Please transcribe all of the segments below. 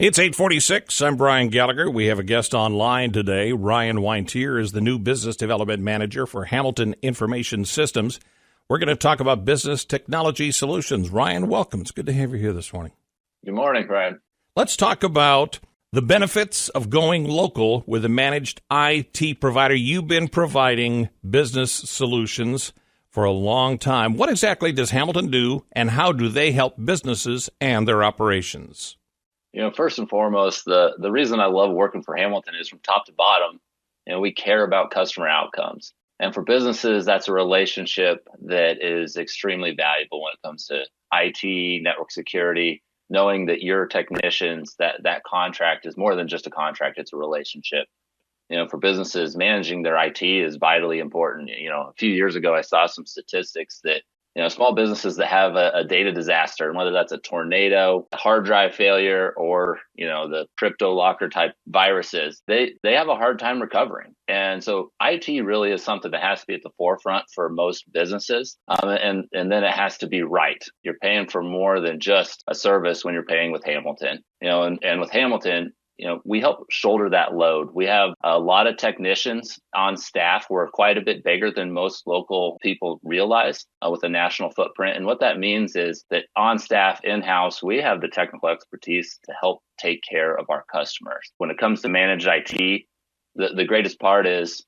It's 8:46. I'm Brian Gallagher. We have a guest online today. Ryan Weintier is the new business development manager for Hamilton Information Systems. We're going to talk about business technology solutions. Ryan, welcome. It's good to have you here this morning. Good morning, Brian. Let's talk about the benefits of going local with a managed IT provider. You've been providing business solutions for a long time. What exactly does Hamilton do, and how do they help businesses and their operations? First and foremost, the reason I love working for Hamilton is from top to bottom, we care about customer outcomes. And for businesses, that's a relationship that is extremely valuable when it comes to IT, network security, knowing that your technicians, that contract is more than just a contract, it's a relationship. For businesses, managing their IT is vitally important. A few years ago, I saw some statistics that small businesses that have a data disaster, and whether that's a tornado, a hard drive failure, or, the crypto locker type viruses, they have a hard time recovering. And so IT really is something that has to be at the forefront for most businesses. And then it has to be right. You're paying for more than just a service when you're paying with Hamilton, and with Hamilton, we help shoulder that load. We have a lot of technicians on staff. We're quite a bit bigger than most local people realize with a national footprint. And what that means is that on staff, in-house, we have the technical expertise to help take care of our customers. When it comes to managed IT, the greatest part is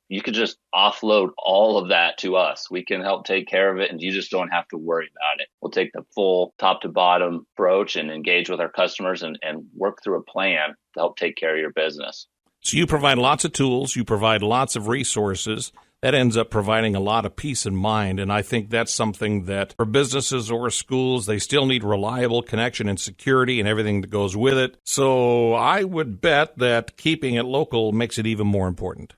you could just offload all of that to us. We can help take care of it, and you just don't have to worry about it. We'll take the full top to bottom approach and engage with our customers and work through a plan to help take care of your business. So you provide lots of tools, you provide lots of resources. That ends up providing a lot of peace of mind, and I think that's something that for businesses or schools, they still need reliable connection and security and everything that goes with it. So I would bet that keeping it local makes it even more important.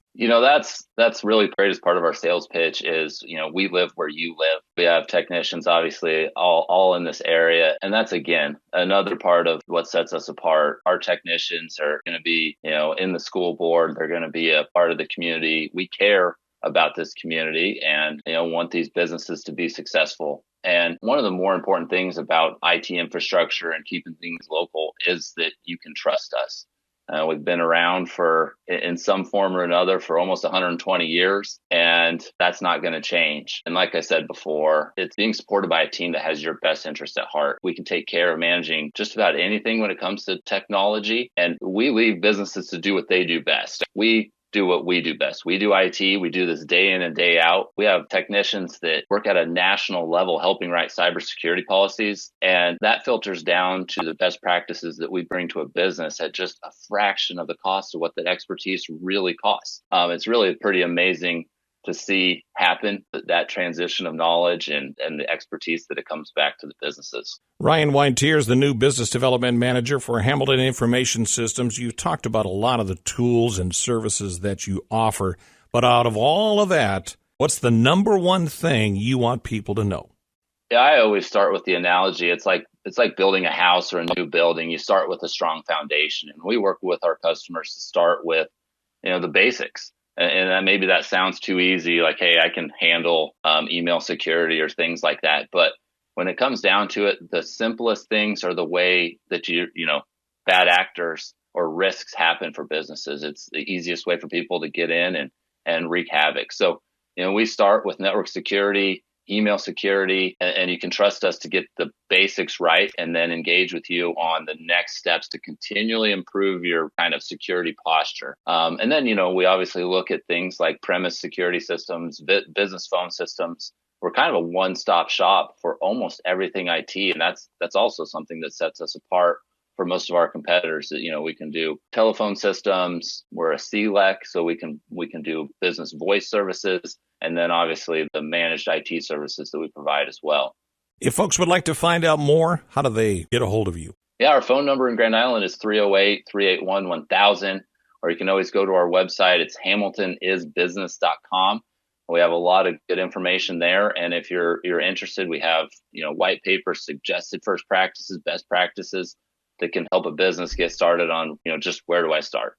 That's really the greatest part of our sales pitch is, we live where you live. We have technicians, obviously, all in this area. And that's, again, another part of what sets us apart. Our technicians are going to be, in the school board. They're going to be a part of the community. We care about this community and, want these businesses to be successful. And one of the more important things about IT infrastructure and keeping things local is that you can trust us. We've been around in some form or another for almost 120 years, and that's not going to change. And like I said before, it's being supported by a team that has your best interest at heart. We can take care of managing just about anything when it comes to technology, and we leave businesses to do what they do best. We do what we do best. We do IT. We do this day in and day out. We have technicians that work at a national level helping write cybersecurity policies. And that filters down to the best practices that we bring to a business at just a fraction of the cost of what that expertise really costs. It's really pretty amazing to see happen, that transition of knowledge and the expertise that it comes back to the businesses. Ryan Weintier is the new business development manager for Hamilton Information Systems. You talked about a lot of the tools and services that you offer, but out of all of that, what's the number one thing you want people to know? Yeah, I always start with the analogy. It's like building a house or a new building. You start with a strong foundation, and we work with our customers to start with, the basics. And maybe that sounds too easy, like, hey, I can handle email security or things like that. But when it comes down to it, the simplest things are the way that bad actors or risks happen for businesses. It's the easiest way for people to get in and wreak havoc. So, we start with network security, email security, and you can trust us to get the basics right and then engage with you on the next steps to continually improve your kind of security posture. And then, we obviously look at things like premise security systems, business phone systems. We're kind of a one-stop shop for almost everything IT. And that's also something that sets us apart for most of our competitors. That, we can do telephone systems. We're a CLEC, so we can do business voice services. And then obviously the managed IT services that we provide as well. If folks would like to find out more, how do they get a hold of you? Yeah, our phone number in Grand Island is 308-381-1000, or you can always go to our website. It's hamiltonisbusiness.com. We have a lot of good information there. And if you're interested, we have, white paper, suggested first practices, best practices that can help a business get started on, just where do I start?